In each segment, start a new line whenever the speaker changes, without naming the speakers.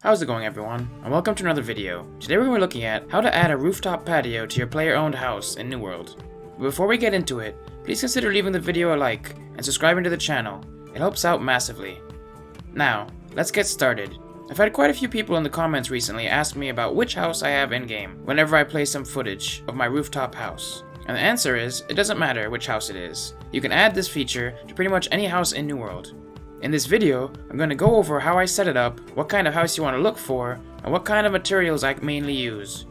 How's it going, everyone, and welcome to another video. Today we're going to be looking at how to add a rooftop patio to your player-owned house in New World. But before we get into it, please consider leaving the video a like and subscribing to the channel. It helps out massively. Now, let's get started. I've had quite a few people in the comments recently ask me about which house I have in-game whenever I play some footage of my rooftop house. And the answer is, it doesn't matter which house it is. You can add this feature to pretty much any house in New World. In this video, I'm going to go over how I set it up, what kind of house you want to look for, and what kind of materials I mainly use.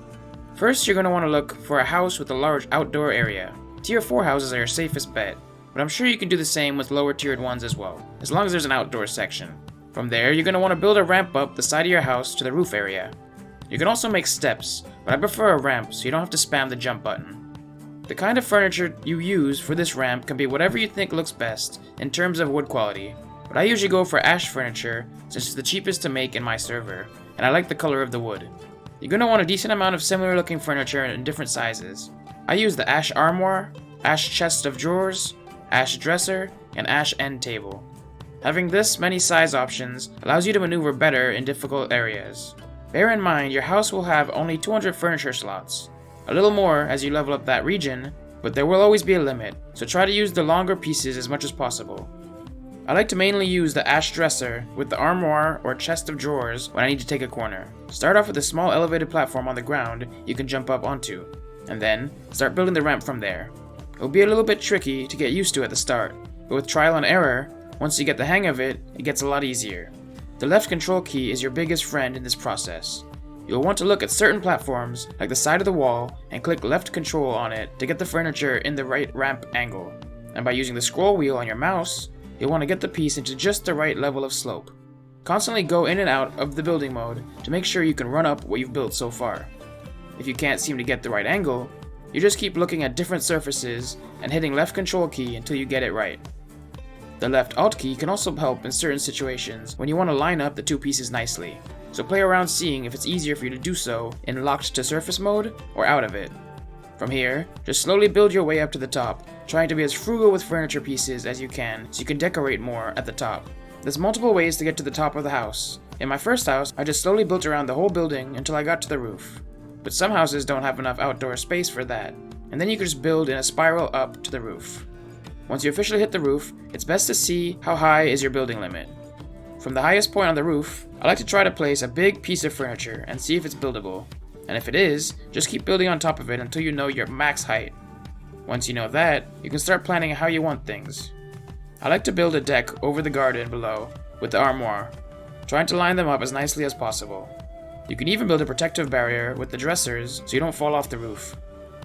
First, you're going to want to look for a house with a large outdoor area. Tier 4 houses are your safest bet, but I'm sure you can do the same with lower tiered ones as well, as long as there's an outdoor section. From there, you're going to want to build a ramp up the side of your house to the roof area. You can also make steps, but I prefer a ramp so you don't have to spam the jump button. The kind of furniture you use for this ramp can be whatever you think looks best in terms of wood quality. But I usually go for ash furniture since it's the cheapest to make in my server, and I like the color of the wood. You're going to want a decent amount of similar looking furniture in different sizes. I use the ash armoire, ash chest of drawers, ash dresser, and ash end table. Having this many size options allows you to maneuver better in difficult areas. Bear in mind your house will have only 200 furniture slots, a little more as you level up that region, but there will always be a limit, so try to use the longer pieces as much as possible. I like to mainly use the ash dresser with the armoire or chest of drawers when I need to take a corner. Start off with a small elevated platform on the ground you can jump up onto, and then start building the ramp from there. It will be a little bit tricky to get used to at the start, but with trial and error, once you get the hang of it, it gets a lot easier. The left control key is your biggest friend in this process. You'll want to look at certain platforms, like the side of the wall, and click left control on it to get the furniture in the right ramp angle. And by using the scroll wheel on your mouse, you'll want to get the piece into just the right level of slope. Constantly go in and out of the building mode to make sure you can run up what you've built so far. If you can't seem to get the right angle, you just keep looking at different surfaces and hitting left control key until you get it right. The left alt key can also help in certain situations when you want to line up the two pieces nicely, so play around seeing if it's easier for you to do so in locked to surface mode or out of it. From here, just slowly build your way up to the top, trying to be as frugal with furniture pieces as you can so you can decorate more at the top. There's multiple ways to get to the top of the house. In my first house, I just slowly built around the whole building until I got to the roof. But some houses don't have enough outdoor space for that, and then you can just build in a spiral up to the roof. Once you officially hit the roof, it's best to see how high is your building limit. From the highest point on the roof, I like to try to place a big piece of furniture and see if it's buildable. And if it is, just keep building on top of it until you know your max height. Once you know that, you can start planning how you want things. I like to build a deck over the garden below with the armoire, trying to line them up as nicely as possible. You can even build a protective barrier with the dressers so you don't fall off the roof.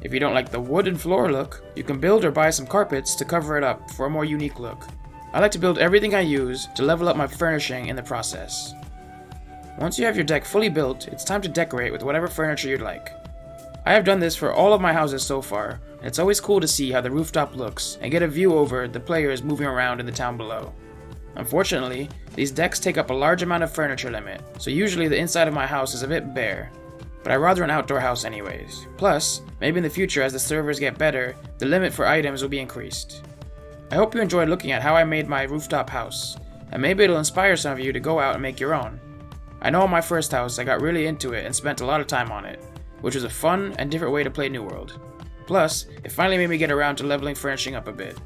If you don't like the wood and floor look, you can build or buy some carpets to cover it up for a more unique look. I like to build everything I use to level up my furnishing in the process. Once you have your deck fully built, it's time to decorate with whatever furniture you'd like. I have done this for all of my houses so far, and it's always cool to see how the rooftop looks and get a view over the players moving around in the town below. Unfortunately, these decks take up a large amount of furniture limit, so usually the inside of my house is a bit bare. But I'd rather an outdoor house anyways. Plus, maybe in the future as the servers get better, the limit for items will be increased. I hope you enjoyed looking at how I made my rooftop house, and maybe it'll inspire some of you to go out and make your own. I know in my first house I got really into it and spent a lot of time on it, which was a fun and different way to play New World. Plus, it finally made me get around to leveling furnishing up a bit.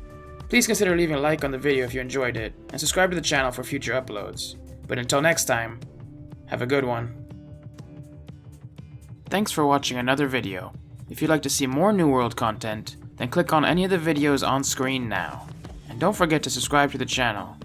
Please consider leaving a like on the video if you enjoyed it, and subscribe to the channel for future uploads. But until next time, have a good one. Thanks for watching another video. If you'd like to see more New World content, then click on any of the videos on screen now. And don't forget to subscribe to the channel.